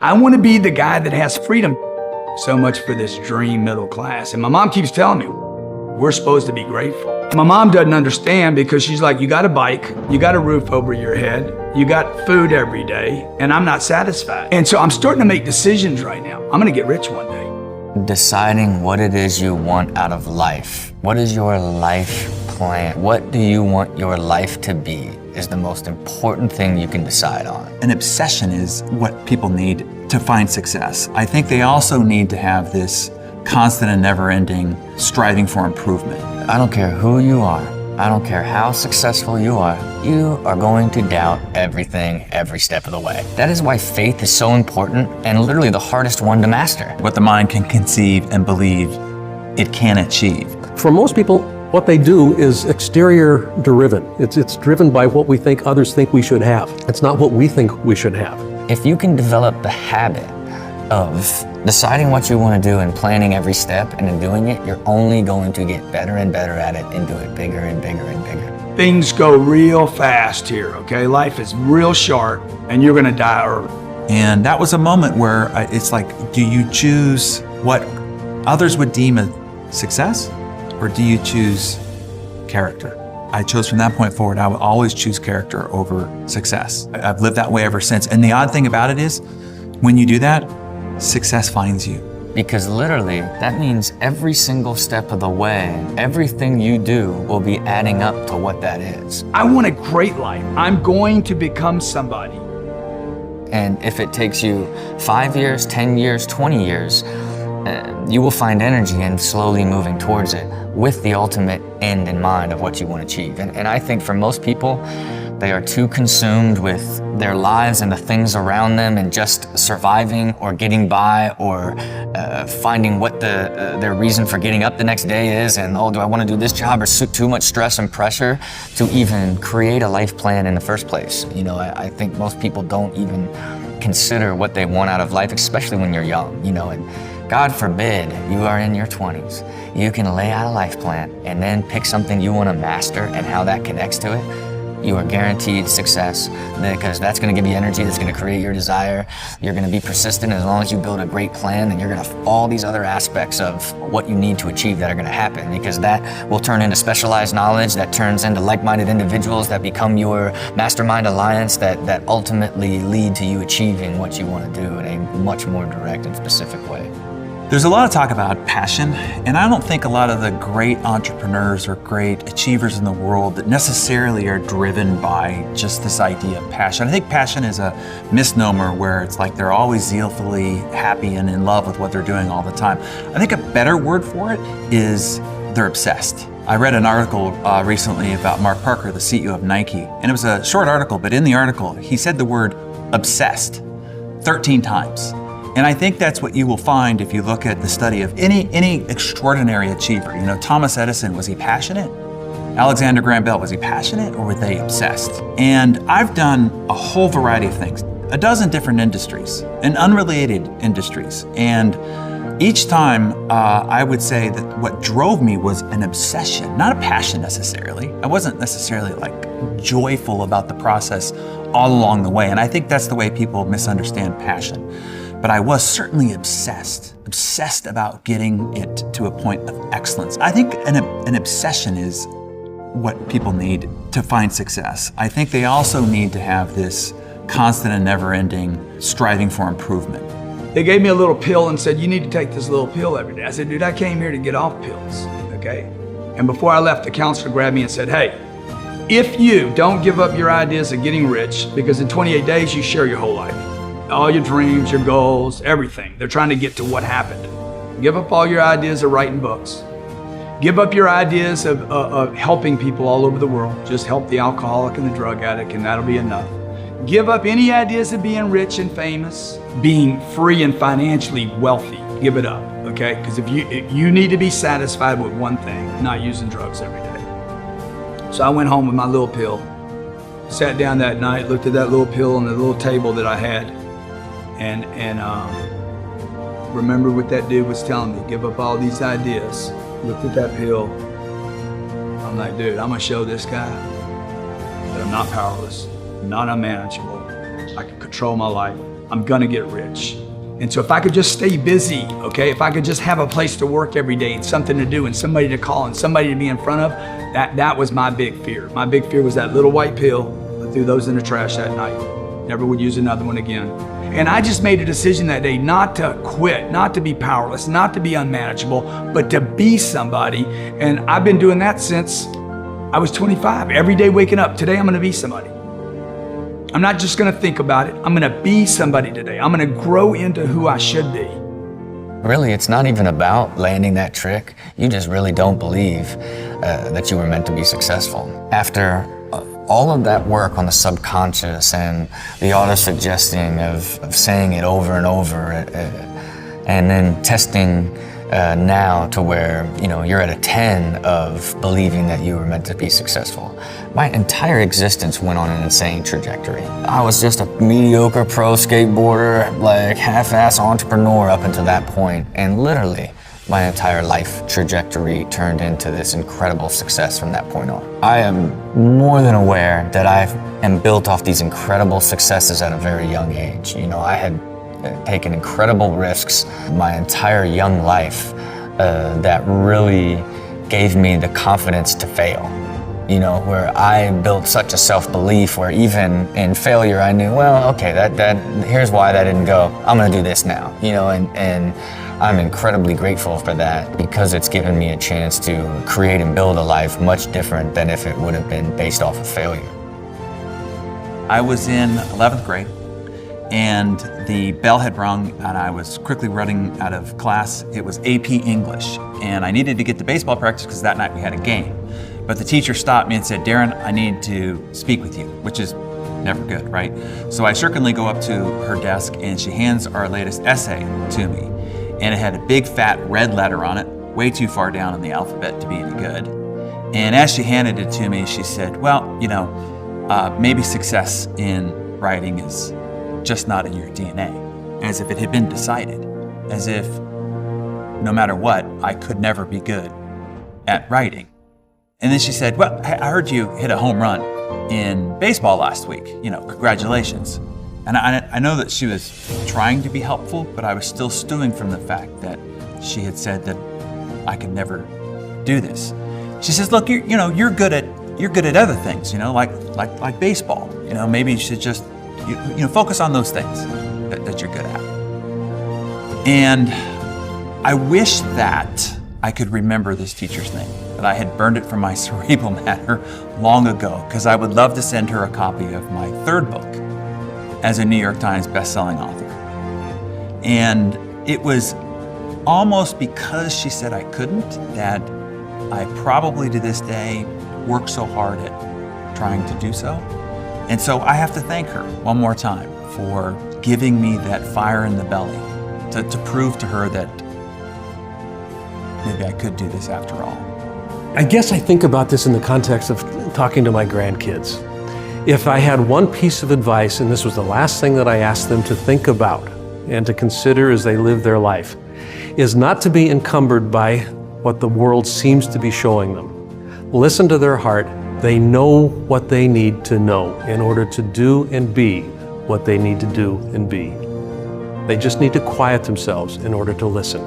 I want to be the guy that has freedom. So much for this dream middle class. And my mom keeps telling me, we're supposed to be grateful. My mom doesn't understand because she's like, you got a bike, you got a roof over your head, you got food every day, and I'm not satisfied. And so I'm starting to make decisions right now. I'm gonna get rich one day. Deciding what it is you want out of life. What is your life plan? What do you want your life to be is the most important thing you can decide on. An obsession is what people need to find success. I think they also need to have this constant and never-ending striving for improvement. I don't care who you are. I don't care how successful you are going to doubt everything every step of the way. That is why faith is so important and literally the hardest one to master. What the mind can conceive and believe it can achieve. For most people, what they do is exterior driven. It's driven by what we think others think we should have. It's not what we think we should have. If you can develop the habit of deciding what you want to do and planning every step and in doing it, you're only going to get better and better at it and do it bigger and bigger and bigger. Things go real fast here, okay? Life is real short and you're gonna die early. And that was a moment where it's like, do you choose what others would deem a success or do you choose character? I chose from that point forward, I would always choose character over success. I've lived that way ever since. And the odd thing about it is, when you do that, success finds you. Because literally, that means every single step of the way, everything you do will be adding up to what that is. I want a great life. I'm going to become somebody. And if it takes you 5 years, 10 years, 20 years, you will find energy in slowly moving towards it with the ultimate end in mind of what you want to achieve. And I think for most people, they are too consumed with their lives and the things around them and just surviving or getting by or finding what their reason for getting up the next day is and, oh, do I want to do this job, or too much stress and pressure to even create a life plan in the first place. You know, I think most people don't even consider what they want out of life, especially when you're young, you know, and God forbid you are in your 20s. You can lay out a life plan and then pick something you want to master and how that connects to it. You are guaranteed success because that's going to give you energy, that's going to create your desire. You're going to be persistent as long as you build a great plan, and you're going to all these other aspects of what you need to achieve that are going to happen, because that will turn into specialized knowledge, that turns into like-minded individuals that become your mastermind alliance that ultimately lead to you achieving what you want to do in a much more direct and specific way. There's a lot of talk about passion, and I don't think a lot of the great entrepreneurs or great achievers in the world that necessarily are driven by just this idea of passion. I think passion is a misnomer where it's like they're always zealfully happy and in love with what they're doing all the time. I think a better word for it is they're obsessed. I read an article recently about Mark Parker, the CEO of Nike, and it was a short article, but in the article, he said the word obsessed 13 times. And I think that's what you will find if you look at the study of any extraordinary achiever. You know, Thomas Edison, was he passionate? Alexander Graham Bell, was he passionate, or were they obsessed? And I've done a whole variety of things, a dozen different industries and unrelated industries. And each time I would say that what drove me was an obsession, not a passion necessarily. I wasn't necessarily like joyful about the process all along the way. And I think that's the way people misunderstand passion. But I was certainly obsessed about getting it to a point of excellence. I think an obsession is what people need to find success. I think they also need to have this constant and never-ending striving for improvement. They gave me a little pill and said, you need to take this little pill every day. I said, dude, I came here to get off pills, okay? And before I left, the counselor grabbed me and said, hey, if you don't give up your ideas of getting rich, because in 28 days you share your whole life, all your dreams, your goals, everything. They're trying to get to what happened. Give up all your ideas of writing books. Give up your ideas of helping people all over the world. Just help the alcoholic and the drug addict, and that'll be enough. Give up any ideas of being rich and famous, being free and financially wealthy. Give it up, okay? Because if you need to be satisfied with one thing, not using drugs every day. So I went home with my little pill, sat down that night, looked at that little pill on the little table that I had, and remember what that dude was telling me. Give up all these ideas. Looked at that pill. I'm like, dude, I'm gonna show this guy that I'm not powerless, not unmanageable. I can control my life. I'm gonna get rich. And so if I could just stay busy, okay, if I could just have a place to work every day and something to do and somebody to call and somebody to be in front of, that was my big fear. My big fear was that little white pill. I threw those in the trash that night. Never would use another one again. And I just made a decision that day not to quit, not to be powerless, not to be unmanageable, but to be somebody. And I've been doing that since I was 25. Every day waking up, today I'm gonna be somebody. I'm not just gonna think about it, I'm gonna be somebody today. I'm gonna grow into who I should be. Really, it's not even about landing that trick. You just really don't believe that you were meant to be successful. After all of that work on the subconscious and the auto-suggesting of saying it over and over, and then testing now to where you're at a 10 of believing that you were meant to be successful. My entire existence went on an insane trajectory. I was just a mediocre pro skateboarder, like half-ass entrepreneur up until that point, and literally my entire life trajectory turned into this incredible success from that point on. I am more than aware that I am built off these incredible successes at a very young age. I had taken incredible risks my entire young life that really gave me the confidence to fail. Where I built such a self-belief where even in failure I knew, well, okay, that here's why that didn't go. I'm gonna do this now, and I'm incredibly grateful for that because it's given me a chance to create and build a life much different than if it would have been based off of failure. I was in 11th grade and the bell had rung and I was quickly running out of class. It was AP English and I needed to get to baseball practice because that night we had a game. But the teacher stopped me and said, Darren, I need to speak with you, which is never good, right? So I shirkingly go up to her desk and she hands our latest essay to me. And it had a big fat red letter on it, way too far down in the alphabet to be any good. And as she handed it to me, she said, well, maybe success in writing is just not in your DNA, as if it had been decided, as if no matter what, I could never be good at writing. And then she said, well, I heard you hit a home run in baseball last week, congratulations. And I know that she was trying to be helpful, but I was still stewing from the fact that she had said that I could never do this. She says, look, you're good at other things, like baseball. Maybe you should just focus on those things that you're good at. And I wish that I could remember this teacher's name, that I had burned it from my cerebral matter long ago, because I would love to send her a copy of my third book as a New York Times bestselling author. And it was almost because she said I couldn't that I probably to this day work so hard at trying to do so. And so I have to thank her one more time for giving me that fire in the belly to prove to her that maybe I could do this after all. I guess I think about this in the context of talking to my grandkids. If I had one piece of advice, and this was the last thing that I asked them to think about and to consider as they live their life, is not to be encumbered by what the world seems to be showing them. Listen to their heart. They know what they need to know in order to do and be what they need to do and be. They just need to quiet themselves in order to listen.